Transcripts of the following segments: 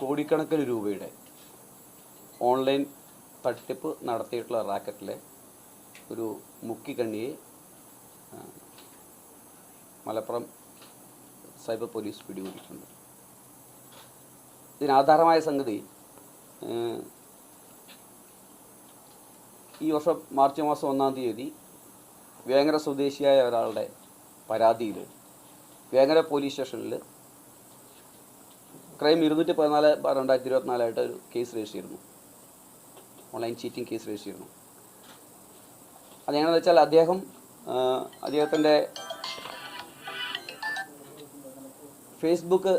കോടിക്കണക്കിന് രൂപയുടെ ഓൺലൈൻ തട്ടിപ്പ് നടത്തിയിട്ടുള്ള റാക്കറ്റിലെ ഒരു മുക്കിക്കണ്ണിയെ മലപ്പുറം സൈബർ പോലീസ് പിടികൂടിയിട്ടുണ്ട്. ഇതിനാധാരമായ സംഗതി ഈ വർഷം മാർച്ച് മാസം 1-ാം തീയതി വേങ്ങര സ്വദേശിയായ ഒരാളുടെ പരാതിയിൽ വേങ്ങര പോലീസ് സ്റ്റേഷനിൽ ക്രൈം 214/2024 ഒരു കേസ് രജിസ്റ്റർ ചെയ്തിരുന്നു. ഓൺലൈൻ ചീറ്റിംഗ് കേസ് രജിസ്റ്റർ ചെയ്തിരുന്നു. അതെങ്ങനെയാണെന്ന് വെച്ചാൽ അദ്ദേഹത്തിൻ്റെ ഫേസ്ബുക്ക്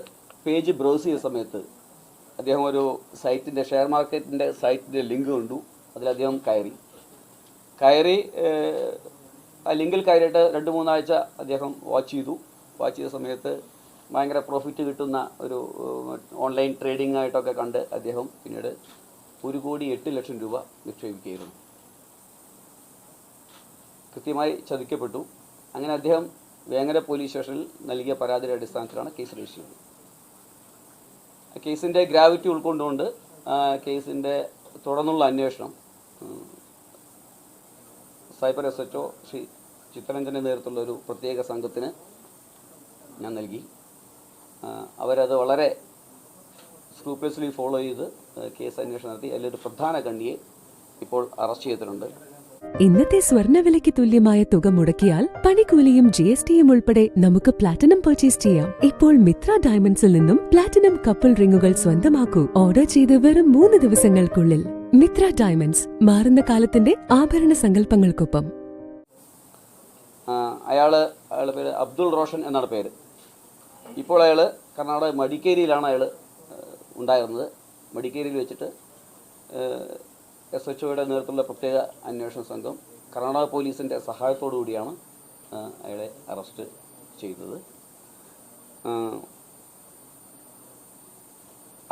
പേജ് ബ്രൗസ് ചെയ്ത സമയത്ത് അദ്ദേഹം ഒരു സൈറ്റിൻ്റെ ഷെയർ മാർക്കറ്റിൻ്റെ സൈറ്റിൻ്റെ ലിങ്ക് കണ്ടു. അതിലദ്ദേഹം കയറി ആ ലിങ്കിൽ കയറിയിട്ട് 2-3 ആഴ്ച അദ്ദേഹം വാച്ച് ചെയ്ത സമയത്ത് ഭയങ്കര പ്രോഫിറ്റ് കിട്ടുന്ന ഒരു ഓൺലൈൻ ട്രേഡിംഗ് ആയിട്ടൊക്കെ കണ്ട് അദ്ദേഹം പിന്നീട് 1,08,00,000 രൂപ നിക്ഷേപിക്കുകയായിരുന്നു. കൃത്യമായി ചതിക്കപ്പെട്ടു. അങ്ങനെ അദ്ദേഹം വേങ്ങര പോലീസ് സ്റ്റേഷനിൽ നൽകിയ പരാതിയുടെ അടിസ്ഥാനത്തിലാണ് കേസ് രജിസ്റ്റർ ചെയ്തത്. കേസിൻ്റെ ഗ്രാവിറ്റി ഉൾക്കൊണ്ടുകൊണ്ട് കേസിൻ്റെ തുടർന്നുള്ള അന്വേഷണം സൈബർ SHO ശ്രീ ചിത്തരഞ്ജൻ്റെ നേതൃത്വമുള്ള ഒരു പ്രത്യേക സംഘത്തിന് ഞാൻ നൽകി. അവരത് വളരെ സ്ക്രൂപ്ലെസ്ലി ഫോളോ ചെയ്ത് കേസ് അന്വേഷണം നടത്തി. അതിലൊരു പ്രധാന കണ്ണിയെ ഇപ്പോൾ അറസ്റ്റ് ചെയ്തിട്ടുണ്ട്. ഇന്നത്തെ സ്വർണ്ണവിലയ്ക്ക് തുല്യമായ തുക മുടക്കിയാൽ പണിക്കൂലിയും GSTയും ഉൾപ്പെടെ നമുക്ക് പ്ലാറ്റിനം പർച്ചേസ് ചെയ്യാം. ഇപ്പോൾ മിത്ര ഡയമണ്ട്സിൽ നിന്നും പ്ലാറ്റിനം കപ്പിൾ റിങ്ങുകൾ സ്വന്തമാക്കൂ. ഓർഡർ ചെയ്ത് വെറും 3 ദിവസങ്ങൾക്കുള്ളിൽ. മിത്ര ഡയമണ്ട്സ്, മാറുന്ന കാലത്തിന്റെ ആഭരണ സങ്കല്പങ്ങൾക്കൊപ്പം. അയാളുടെ പേര് അബ്ദുൾ റോഷൻ എന്നാണ് പേര്. ഇപ്പോൾ അയാൾ കർണാടക മടിക്കേരിയിലാണ് അയാൾ ഉണ്ടായിരുന്നത്. മടിക്കേരിയിൽ വെച്ചിട്ട് SHOയുടെ നേതൃത്വത്തിലുള്ള പ്രത്യേക അന്വേഷണ സംഘം കർണാടക പോലീസിൻ്റെ സഹായത്തോടു കൂടിയാണ് അയാളെ അറസ്റ്റ് ചെയ്തത്.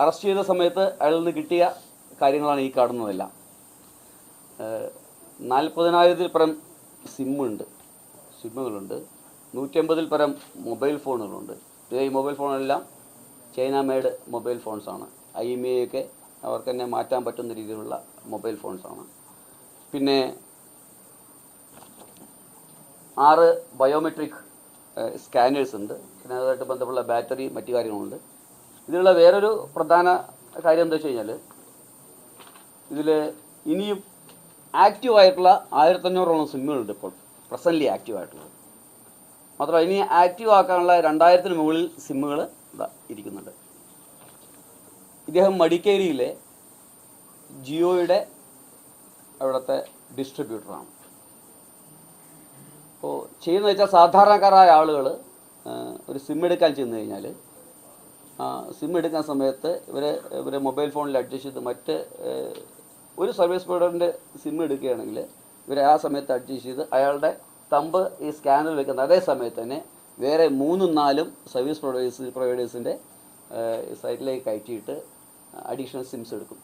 അറസ്റ്റ് ചെയ്ത സമയത്ത് അയാളിൽ നിന്ന് കിട്ടിയ കാര്യങ്ങളാണ് ഈ കാണുന്നതെല്ലാം. 40,000-ൽ പരം സിമ്മുകളുണ്ട്, 150-ൽ പരം മൊബൈൽ ഫോണുകളുണ്ട്. ഈ മൊബൈൽ ഫോണെല്ലാം ചൈന മെയ്ഡ് മൊബൈൽ ഫോൺസാണ്. IMEI ഒക്കെ അവർക്ക് തന്നെ മാറ്റാൻ പറ്റുന്ന രീതിയിലുള്ള മൊബൈൽ ഫോൺസാണ്. പിന്നെ 6 ബയോമെട്രിക് സ്കാനേഴ്സ് ഉണ്ട്. പിന്നെ അതുമായിട്ട് ബന്ധപ്പെട്ട ബാറ്ററി മറ്റു കാര്യങ്ങളുണ്ട്. ഇതിലുള്ള വേറൊരു പ്രധാന കാര്യം എന്താ വെച്ച് കഴിഞ്ഞാൽ ഇതിൽ ഇനിയും ആക്റ്റീവായിട്ടുള്ള 1500ഓളം സിമ്മുകളുണ്ട് ഇപ്പോൾ പ്രസൻ്റ്ലി ആക്റ്റീവായിട്ടുള്ളത്. മാത്രമല്ല ഇനി ആക്റ്റീവ് ആക്കാനുള്ള 2000-ന് മുകളിൽ സിമ്മുകൾ ഇരിക്കുന്നുണ്ട്. ഇദ്ദേഹം മടിക്കേരിയിലെ ജിയോയുടെ അവിടുത്തെ ഡിസ്ട്രിബ്യൂട്ടറാണ്. അപ്പോൾ ചെയ്യുന്നത് വെച്ചാൽ സാധാരണക്കാരായ ആളുകൾ ഒരു സിം എടുക്കാൻ ചെന്ന് കഴിഞ്ഞാൽ സിം എടുക്കുന്ന സമയത്ത് ഇവരെ മൊബൈൽ ഫോണിൽ അഡ്ജസ്റ്റ് ചെയ്ത് മറ്റ് ഒരു സർവീസ് പ്രൊവൈഡറിൻ്റെ സിം എടുക്കുകയാണെങ്കിൽ ഇവരെ ആ സമയത്ത് അഡ്ജസ്റ്റ് ചെയ്ത് അയാളുടെ തമ്പ് ഈ സ്കാനറിൽ വെക്കുന്ന അതേ സമയത്ത് തന്നെ വേറെ 3-4 സർവീസ് പ്രൊവൈഡേഴ്സിൻ്റെ സൈറ്റിലേക്ക് കയറ്റിയിട്ട് അഡീഷണൽ സിംസ് എടുക്കും.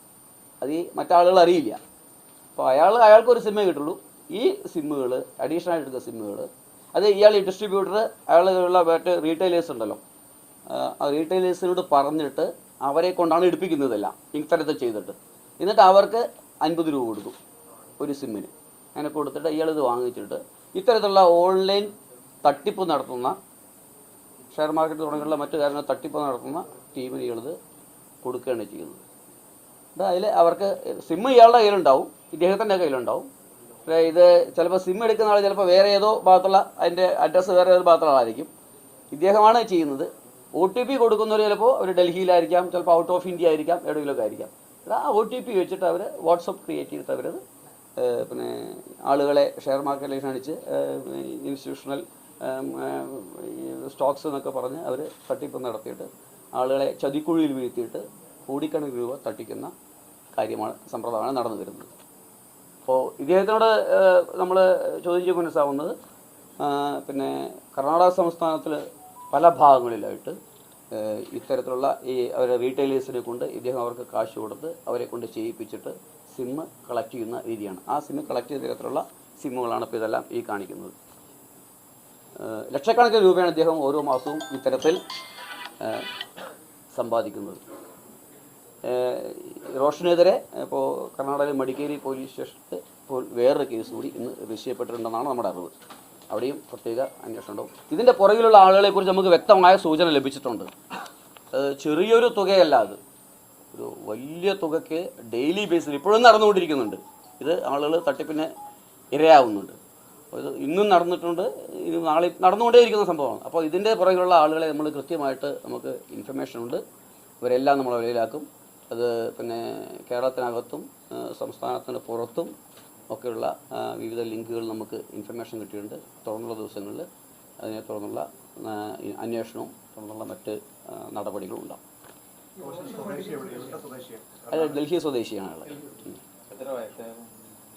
അത് ഈ മറ്റാളുകൾ അറിയില്ല. അപ്പോൾ അയാൾക്കൊരു സിമ്മേ കിട്ടുള്ളൂ. ഈ സിമ്മുകൾ അഡീഷണൽ ആയിട്ട് എടുക്കുന്ന സിമ്മുകൾ അത് ഈ ഡിസ്ട്രിബ്യൂട്ടർ അയാളുള്ള മറ്റ് റീറ്റെയിലേഴ്സ് ഉണ്ടല്ലോ, ആ റീറ്റെയിലേഴ്സിനോട് പറഞ്ഞിട്ട് അവരെ കൊണ്ടാണ് എടുപ്പിക്കുന്നതെല്ലാം ഇത്തരത്തിൽ ചെയ്തിട്ട്. എന്നിട്ട് അവർക്ക് 50 രൂപ കൊടുക്കും ഒരു സിമ്മിന്. അങ്ങനെ കൊടുത്തിട്ട് ഇയാളിത് വാങ്ങിച്ചിട്ട് ഇത്തരത്തിലുള്ള ഓൺലൈൻ തട്ടിപ്പ് നടത്തുന്ന ഷെയർ മാർക്കറ്റ് തുടങ്ങിയുള്ള മറ്റു കാര്യങ്ങൾ തട്ടിപ്പ് നടത്തുന്ന ടീമിന് ഇയാളിത് കൊടുക്കുകയാണ് ചെയ്യുന്നത്. അതിൽ അവർക്ക് സിമ്മ് ഇയാളുടെ കയ്യിലുണ്ടാവും, ഇദ്ദേഹത്തിൻ്റെ കയ്യിലുണ്ടാവും. പക്ഷേ ഇത് ചിലപ്പോൾ സിം എടുക്കുന്ന ആൾ ചിലപ്പോൾ വേറെ ഏതോ ഭാഗത്തുള്ള അതിൻ്റെ അഡ്രസ്സ് വേറെ ഏതോ ഭാഗത്തുള്ള ആളായിരിക്കും. ഇദ്ദേഹമാണ് ചെയ്യുന്നത്. OTP കൊടുക്കുന്നവർ ചിലപ്പോൾ അവർ ഡൽഹിയിലായിരിക്കാം, ചിലപ്പോൾ ഔട്ട് ഓഫ് ഇന്ത്യ ആയിരിക്കാം, എവിടെയെങ്കിലുമൊക്കെ ആയിരിക്കാം. ആ OTP വെച്ചിട്ട് അവർ വാട്സപ്പ് ക്രിയേറ്റ് ചെയ്തിട്ട് അവരത് പിന്നെ ആളുകളെ ഷെയർ മാർക്കറ്റിലേക്ക് ക്ഷണിച്ച് ഇൻസ്റ്റിറ്റ്യൂഷണൽ സ്റ്റോക്സ് എന്നൊക്കെ പറഞ്ഞ് അവർ തട്ടിപ്പ് നടത്തിയിട്ട് ആളുകളെ ചതിക്കുഴിയിൽ വീഴ്ത്തിയിട്ട് കോടിക്കണക്കിന് രൂപ തട്ടിക്കുന്ന സമ്പ്രദായമാണ് നടന്നു വരുന്നത്. അപ്പോൾ ഇദ്ദേഹത്തിനോട് നമ്മൾ ചോദിച്ച് മനസ്സിലാവുന്നത് പിന്നെ കർണാടക സംസ്ഥാനത്തിൽ പല ഭാഗങ്ങളിലായിട്ട് ഇത്തരത്തിലുള്ള അവരുടെ റീറ്റെയിലേഴ്സിനെ കൊണ്ട് ഇദ്ദേഹം അവർക്ക് കാശ് കൊടുത്ത് അവരെ കൊണ്ട് ചെയ്യിപ്പിച്ചിട്ട് സിമ്മ് കളക്ട് ചെയ്യുന്ന രീതിയാണ്. ആ സിമ്മ് കളക്ട് ചെയ്ത തരത്തിലുള്ള സിമ്മുകളാണ് ഇപ്പോൾ ഇതെല്ലാം ഈ കാണിക്കുന്നത്. ലക്ഷക്കണക്കിന് രൂപയാണ് ഇദ്ദേഹം ഓരോ മാസവും ഇത്തരത്തിൽ സമ്പാദിക്കുന്നത്. റോഷനെതിരെ ഇപ്പോൾ കർണാടകയിലെ മടിക്കേരി പോലീസ് സ്റ്റേഷനിൽ ഇപ്പോൾ വേറൊരു കേസ് കൂടി ഇന്ന് രജിസ്റ്റർ ചെയ്യപ്പെട്ടിട്ടുണ്ടെന്നാണ് നമ്മുടെ അറിവ്. അവിടെയും പ്രത്യേക അന്വേഷണം ഉണ്ടാവും. ഇതിൻ്റെ പുറകിലുള്ള ആളുകളെക്കുറിച്ച് നമുക്ക് വ്യക്തമായ സൂചന ലഭിച്ചിട്ടുണ്ട്. ചെറിയൊരു തുകയല്ല അത്, ഒരു വലിയ തുകയ്ക്ക് ഡെയിലി ബേസിൽ ഇപ്പോഴും നടന്നുകൊണ്ടിരിക്കുന്നുണ്ട്. ഇത് ആളുകൾ തട്ടിപ്പിന് ഇരയാവുന്നുണ്ട്. അപ്പോൾ ഇത് ഇന്നും നടന്നിട്ടുണ്ട്, ഇത് നാളെ നടന്നുകൊണ്ടേയിരിക്കുന്ന സംഭവമാണ്. അപ്പോൾ ഇതിൻ്റെ പുറകിലുള്ള ആളുകളെ നമ്മൾ കൃത്യമായിട്ട് നമുക്ക് ഇൻഫർമേഷൻ ഉണ്ട്. ഇവരെല്ലാം നമ്മൾ വെളിയിലാക്കും. അത് പിന്നെ കേരളത്തിനകത്തും സംസ്ഥാനത്തിന് പുറത്തും ഒക്കെയുള്ള വിവിധ ലിങ്കുകൾ നമുക്ക് ഇൻഫർമേഷൻ കിട്ടിയിട്ടുണ്ട്. തുടർന്നുള്ള ദിവസങ്ങളിൽ അതിനെ തുടർന്നുള്ള അന്വേഷണവും തുടർന്നുള്ള മറ്റ് നടപടികളും ഉണ്ടാകും. അത് ഡൽഹി സ്വദേശിയാണ് ആൾ.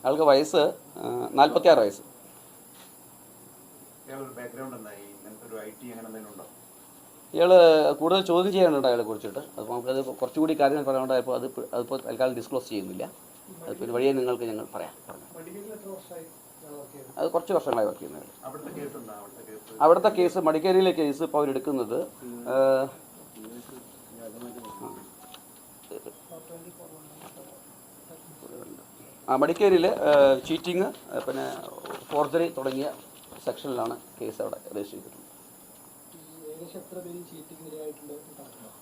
ആൾക്ക് വയസ്സ് 46 വയസ്സ്. ഇയാൾ കൂടുതൽ ചോദ്യം ചെയ്യാനുണ്ട് അയാളെ കുറിച്ചിട്ട്. അപ്പോൾ നമുക്കത് കുറച്ചുകൂടി കാര്യങ്ങൾ പറയാനുണ്ടായപ്പോൾ അതിപ്പോൾ തൽക്കാലം ഡിസ്ക്ലോസ് ചെയ്യുന്നില്ല. അതിപ്പോൾ വഴിയെ നിങ്ങൾക്ക് ഞങ്ങൾ പറയാം. അത് കുറച്ച് വർഷങ്ങളായി വർക്ക് ചെയ്യുന്നത്. അവിടുത്തെ കേസ് മടിക്കേരിയിലെ കേസ് ഇപ്പോൾ അവരെടുക്കുന്നത് മടിക്കേരിയിൽ ചീറ്റിങ് പിന്നെ ഫോർജറി തുടങ്ങിയ സെക്ഷനിലാണ് കേസ് അവിടെ രജിസ്റ്റർ ചെയ്തിട്ടുള്ളത്.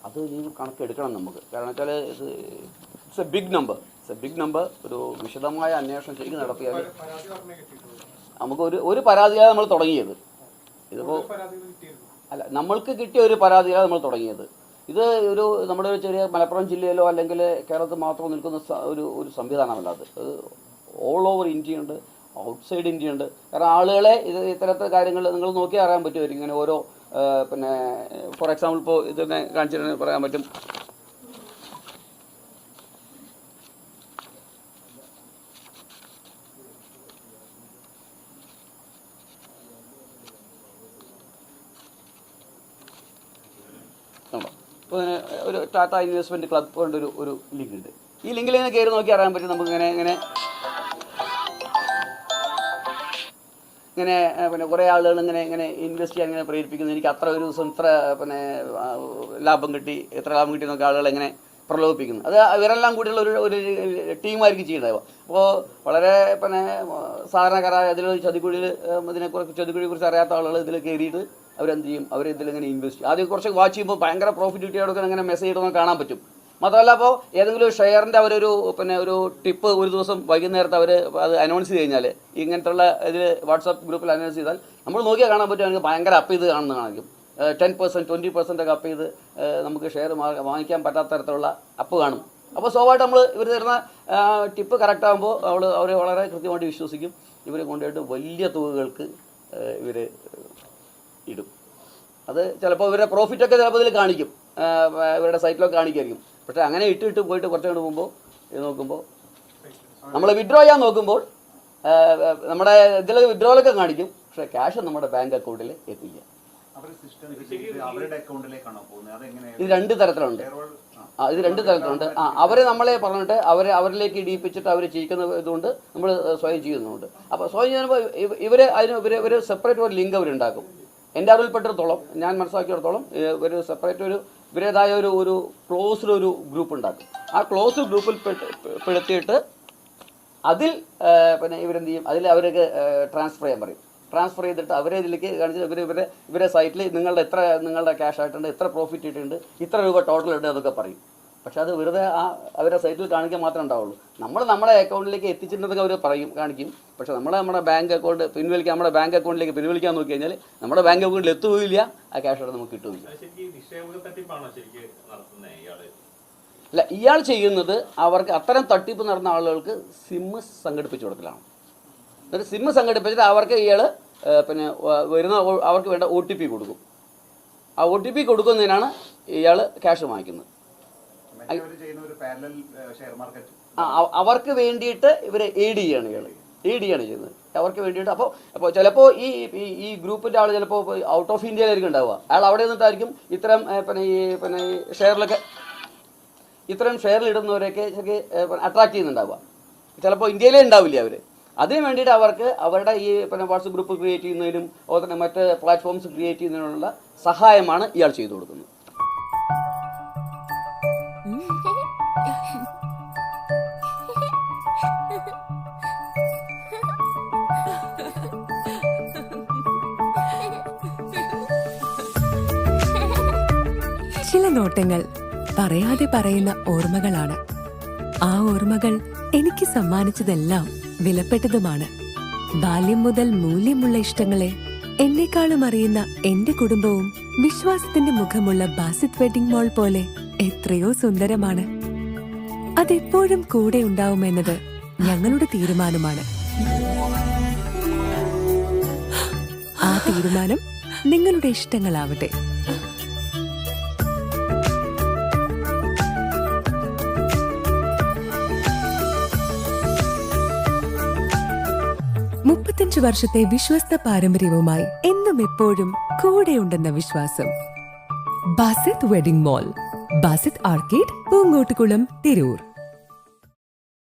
അത് ഈ കണക്കെടുക്കണം നമുക്ക്. കാരണം വെച്ചാൽ ഇറ്റ്സ് എ ബിഗ് നമ്പർ. ഒരു വിശദമായ അന്വേഷണം ചെയ്ത് നടത്തിയാൽ നമുക്ക് ഒരു പരാതിയാണ് നമ്മൾ തുടങ്ങിയത്. ഇതിപ്പോൾ അല്ല, നമ്മൾക്ക് കിട്ടിയ ഒരു പരാതിയാണ് നമ്മൾ തുടങ്ങിയത്. ഇത് നമ്മുടെ ഒരു ചെറിയ മലപ്പുറം ജില്ലയിലോ അല്ലെങ്കിൽ കേരളത്തിൽ മാത്രം നിൽക്കുന്ന ഒരു സംവിധാനമല്ല. അത് ഓൾ ഓവർ ഇന്ത്യ ഉണ്ട്, ഔട്ട്സൈഡ് ഇന്ത്യ ഉണ്ട്. കാരണം ആളുകളെ ഇത്തരത്തെ കാര്യങ്ങൾ നിങ്ങൾ നോക്കി അറിയാൻ പറ്റുമായിരിക്കും. ഇങ്ങനെ ഓരോ പിന്നെ ഫോർ എക്സാമ്പിൾ ഇപ്പോൾ ഇതിനെ കാണിച്ചിട്ട് പറയാൻ പറ്റും. ഇപ്പോൾ ഒരു ടാറ്റ ഇൻവെസ്റ്റ്മെൻറ്റ് ക്ലബ് കൊണ്ട് ഒരു ലിങ്ക് ഉണ്ട്. ഈ ലിങ്കിൽ ഇങ്ങനെ കയറി നോക്കി അറിയാൻ പറ്റും നമുക്ക് ഇങ്ങനെ പിന്നെ കുറേ ആളുകൾ ഇങ്ങനെ ഇൻവെസ്റ്റ് ചെയ്യാൻ ഇങ്ങനെ പ്രേരിപ്പിക്കുന്നു. എനിക്ക് അത്ര ഒരു ദിവസം ഇത്ര പിന്നെ ലാഭം കിട്ടി എന്നൊക്കെ ആളുകൾ എങ്ങനെ പ്രലോഭിപ്പിക്കുന്നു. അത് ഇവരെല്ലാം കൂടിയുള്ള ഒരു ടീമായിരിക്കും ചെയ്യുന്നത്. അപ്പോൾ വളരെ പിന്നെ സാധാരണക്കാരായ ഇതിൽ ചതിക്കുഴിയെക്കുറിച്ച് അറിയാത്ത ആളുകൾ ഇതിൽ കയറിയിട്ട് അവരെന്ത് ചെയ്യും, അവരിതിലിങ്ങനെ ഇൻവെസ്റ്റ് ചെയ്യും. ആദ്യം കുറച്ച് വാച്ച് ചെയ്യുമ്പോൾ ഭയങ്കര പ്രോഫിറ്റ് കിട്ടിയവർക്ക് അങ്ങനെ മെസ്സേജ് ഇടുന്നത് കാണാൻ പറ്റും. മാത്രമല്ല അപ്പോൾ ഏതെങ്കിലും ഷെയറിൻ്റെ ഒരു ടിപ്പ് ഒരു ദിവസം വൈകുന്നേരത്ത് അവർ അത് അനൗൺസ് ചെയ്ത് കഴിഞ്ഞാൽ ഇങ്ങനത്തുള്ള ഇതിൽ വാട്സാപ്പ് ഗ്രൂപ്പിൽ അനൗൺസ് ചെയ്താൽ നമ്മൾ നോക്കിയാൽ കാണാൻ പറ്റും. ഭയങ്കര അപ്പ് ചെയ്ത് കാണുന്നത് കാണിക്കും. 10%, 20% ഒക്കെ അപ്പ് ചെയ്ത് നമുക്ക് ഷെയർ വാങ്ങിക്കാൻ പറ്റാത്ത തരത്തിലുള്ള അപ്പ് കാണും. അപ്പോൾ സ്വാഭാവികമായിട്ട് നമ്മൾ ഇവർ തരുന്ന ടിപ്പ് കറക്റ്റ് ആകുമ്പോൾ അവർ വളരെ കൃത്യമായിട്ട് വിശ്വസിക്കും. ഇവർ കൊണ്ടുപോയിട്ട് വലിയ തുകകൾക്ക് ഇവർ ഇടും. അത് ചിലപ്പോൾ ഇവരുടെ പ്രോഫിറ്റൊക്കെ ചിലപ്പോൾ ഇതിൽ കാണിക്കും, ഇവരുടെ സൈറ്റിലൊക്കെ കാണിക്കുമായിരിക്കും. പക്ഷേ അങ്ങനെ ഇട്ട് പോയിട്ട് കുറച്ച് കണ്ട് പോകുമ്പോൾ ഇത് നോക്കുമ്പോൾ നമ്മൾ വിഡ്രോ ചെയ്യാൻ നോക്കുമ്പോൾ നമ്മുടെ ഇതിൽ വിഡ്രോലൊക്കെ കാണിക്കും. പക്ഷേ ക്യാഷ് നമ്മുടെ ബാങ്ക് അക്കൗണ്ടിൽ എത്തില്ല. ഇത് രണ്ട് തരത്തിലുണ്ട്. അവരെ നമ്മളെ പറഞ്ഞിട്ട് അവരിലേക്ക് ഇടിയിപ്പിച്ചിട്ട് അവർ ചെയ്യിക്കുന്ന ഇതുകൊണ്ട് നമ്മൾ സ്വയം ചെയ്യുന്നുണ്ട്. അപ്പോൾ സ്വയം ചെയ്യുമ്പോൾ ഇവർ സെപ്പറേറ്റ് ഒരു ലിങ്ക് അവരുണ്ടാക്കും. എൻ്റെ അറിവിൽപ്പെട്ടിടത്തോളം, ഞാൻ മനസ്സിലാക്കിയിടത്തോളം ഒരു സെപ്പറേറ്റ് ഇവരേതായ ഒരു ക്ലോസ്ഡ് ഗ്രൂപ്പ് ഉണ്ടാക്കും. ആ ക്ലോസ്ഡ് ഗ്രൂപ്പിൽ പെടുത്തിയിട്ട് അതിൽ പിന്നെ ഇവരെന്ത് ചെയ്യും, അതിൽ അവർക്ക് ട്രാൻസ്ഫർ ചെയ്യാൻ പറയും. ട്രാൻസ്ഫർ ചെയ്തിട്ട് അവരെ ഇതിലേക്ക് കാണിച്ചിട്ട് ഇവരെ സൈറ്റിൽ നിങ്ങളുടെ ക്യാഷ് ആയിട്ടുണ്ട്, എത്ര പ്രോഫിറ്റ് ഇട്ടിട്ടുണ്ട്, ഇത്ര രൂപ ടോട്ടൽ ഉണ്ട് എന്നൊക്കെ പറയും. പക്ഷെ അത് വെറുതെ അവരുടെ സൈറ്റിൽ കാണിക്കാൻ മാത്രമേ ഉണ്ടാവുള്ളൂ. നമ്മുടെ അക്കൗണ്ടിലേക്ക് എത്തിച്ചിട്ടുണ്ടെന്നൊക്കെ അവർ കാണിക്കും. പക്ഷെ നമ്മുടെ ബാങ്ക് അക്കൗണ്ട് നമ്മുടെ ബാങ്ക് അക്കൗണ്ടിലേക്ക് പിൻവലിക്കാൻ നോക്കി കഴിഞ്ഞാൽ നമ്മുടെ ബാങ്ക് അക്കൗണ്ടിൽ എത്തുകയില്ല, ആ ക്യാഷ് അവിടെ നമുക്ക് കിട്ടുകയില്ല. അല്ല, ഇയാൾ ചെയ്യുന്നത് അവർക്ക് അത്തരം തട്ടിപ്പ് നടന്ന ആളുകൾക്ക് സിമ്മ് സംഘടിപ്പിച്ചു കൊടുക്കലാണ്. എന്നിട്ട് സിമ്മ് സംഘടിപ്പിച്ചിട്ട് അവർക്ക് ഇയാൾ പിന്നെ അവർക്ക് വേണ്ട OTP കൊടുക്കും. ആ OTP കൊടുക്കുന്നതിനാണ് ഇയാൾ ക്യാഷ് വാങ്ങിക്കുന്നത്. അവർക്ക് വേണ്ടിയിട്ട് ഇവരെ എയ്ഡ് ചെയ്യാണ് ചെയ്യുന്നത്. അവർക്ക് വേണ്ടിയിട്ട് അപ്പോൾ ചിലപ്പോൾ ഈ ഗ്രൂപ്പിൻ്റെ ആൾ ചിലപ്പോൾ ഔട്ട് ഓഫ് ഇന്ത്യയിലായിരിക്കും ഉണ്ടാവുക. അയാൾ അവിടെ നിന്നിട്ടായിരിക്കും ഇത്തരം പിന്നെ ഷെയറിലൊക്കെ ഇത്തരം ഷെയറിൽ ഇടുന്നവരെയൊക്കെ അട്രാക്ട് ചെയ്യുന്നുണ്ടാവുക. ചിലപ്പോൾ ഇന്ത്യയിലേ ഉണ്ടാവില്ല അവർ. അതിന് വേണ്ടിയിട്ട് അവർക്ക് അവരുടെ ഈ പിന്നെ വാട്സപ്പ് ഗ്രൂപ്പ് ക്രിയേറ്റ് ചെയ്യുന്നതിനും അതുപോലെ തന്നെ മറ്റ് പ്ലാറ്റ്ഫോംസ് ക്രിയേറ്റ് ചെയ്യുന്നതിനുള്ള സഹായമാണ് ഇയാൾ ചെയ്തു കൊടുക്കുന്നത്. നോട്ടങ്ങൾ പറയാതെ പറയുന്ന ഓർമ്മകളാണ്. ആ ഓർമ്മകൾ എനിക്ക് സമ്മാനിച്ചതെല്ലാം വിലപ്പെട്ടതുമാണ്. ബാല്യം മുതൽ മൂല്യമുള്ള ഇഷ്ടങ്ങളെ എന്നെക്കാളും അറിയുന്ന എന്റെ കുടുംബവും വിശ്വാസത്തിന്റെ മുഖമുള്ള ബാസിത് വെഡിംഗ് മോൾ പോലെ എത്രയോ സുന്ദരമാണ്. അതെപ്പോഴും കൂടെ ഉണ്ടാവുമെന്നത് ഞങ്ങളുടെ തീരുമാനമാണ്. ആ തീരുമാനം നിങ്ങളുടെ ഇഷ്ടങ്ങളാവട്ടെ. മുപ്പത്തഞ്ച് വർഷത്തെ വിശ്വസ്ത പാരമ്പര്യവുമായി എന്നും എപ്പോഴും കൂടെയുണ്ടെന്ന വിശ്വാസം. Basith wedding mall, Basith arcade, Poongottukulam, Tirur.